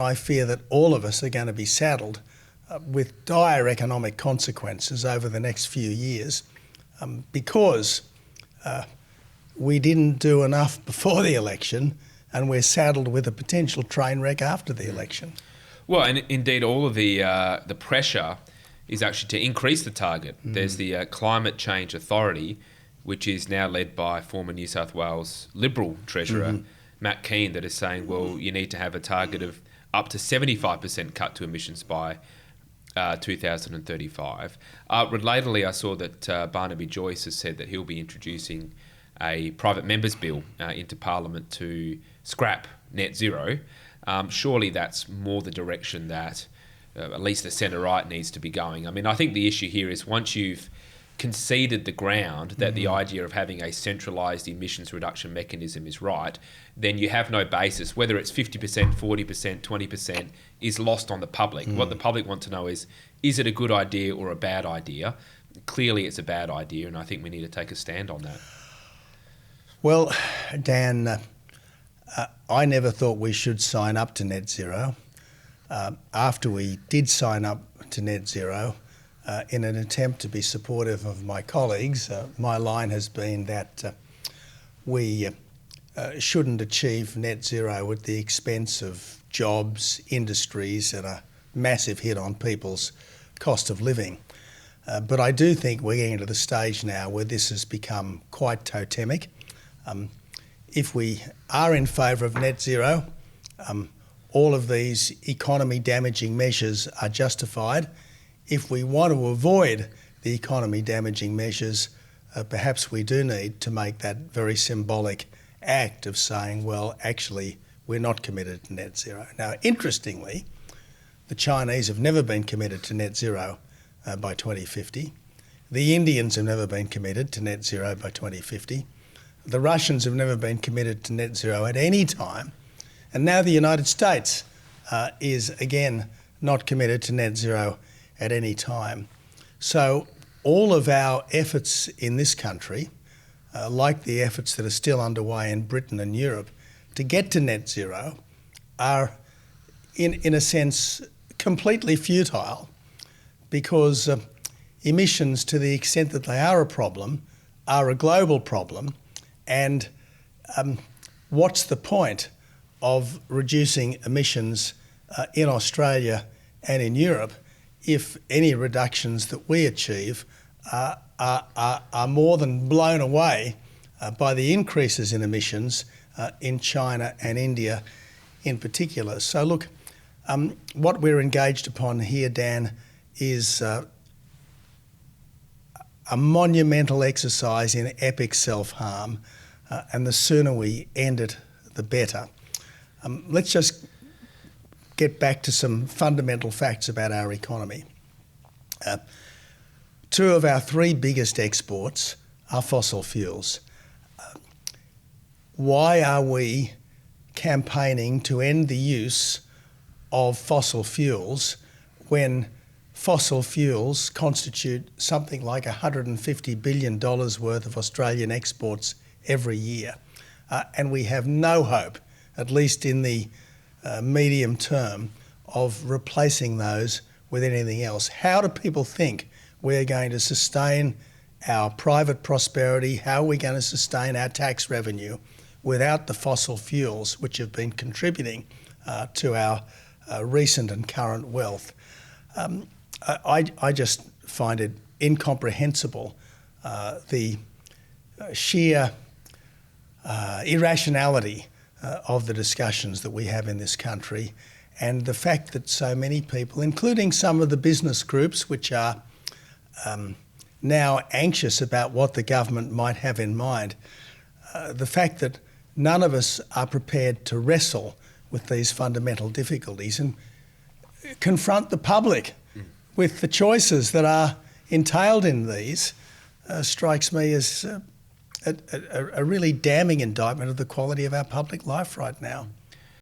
I fear that all of us are going to be saddled with dire economic consequences over the next few years because we didn't do enough before the election and we're saddled with a potential train wreck after the election. Well, and indeed all of the pressure is actually to increase the target. There's the Climate Change Authority, which is now led by former New South Wales Liberal Treasurer Matt Keane, that is saying, well, you need to have a target of up to 75% cut to emissions by 2035. Relatedly, I saw that Barnaby Joyce has said that he'll be introducing a private member's bill into Parliament to scrap net zero. Surely that's more the direction that at least the centre-right needs to be going. I mean, I think the issue here is once you've conceded the ground that the idea of having a centralised emissions reduction mechanism is right, then you have no basis. Whether it's 50%, 40%, 20% is lost on the public. What the public want to know is it a good idea or a bad idea? Clearly it's a bad idea, and I think we need to take a stand on that. Well, Dan, I never thought we should sign up to net zero. After we did sign up to net zero, in an attempt to be supportive of my colleagues, my line has been that we shouldn't achieve net zero at the expense of jobs, industries, and a massive hit on people's cost of living. But I do think we're getting to the stage now where this has become quite totemic. If we are in favour of net zero, all of these economy-damaging measures are justified. If we want to avoid the economy-damaging measures, perhaps we do need to make that very symbolic act of saying, well, actually, we're not committed to net zero. Now, interestingly, the Chinese have never been committed to net zero by 2050. The Indians have never been committed to net zero by 2050. The Russians have never been committed to net zero at any time. And now the United States is, again, not committed to net zero at any time. So all of our efforts in this country, like the efforts that are still underway in Britain and Europe to get to net zero, are in a sense completely futile, because emissions, to the extent that they are a problem, are a global problem. And what's the point of reducing emissions in Australia and in Europe if any reductions that we achieve are more than blown away by the increases in emissions in China and India in particular? So look, what we're engaged upon here, Dan, is a monumental exercise in epic self-harm, and the sooner we end it, the better. Let's just get back to some fundamental facts about our economy. Two of our three biggest exports are fossil fuels. Why are we campaigning to end the use of fossil fuels when fossil fuels constitute something like $150 billion worth of Australian exports every year? And we have no hope, at least in the medium term, of replacing those with anything else. How do people think we're going to sustain our private prosperity? How are we going to sustain our tax revenue without the fossil fuels which have been contributing to our recent and current wealth? I just find it incomprehensible, the sheer irrationality of the discussions that we have in this country, and the fact that so many people, including some of the business groups which are now anxious about what the government might have in mind, the fact that none of us are prepared to wrestle with these fundamental difficulties and confront the public with the choices that are entailed in these strikes me as a really damning indictment of the quality of our public life right now.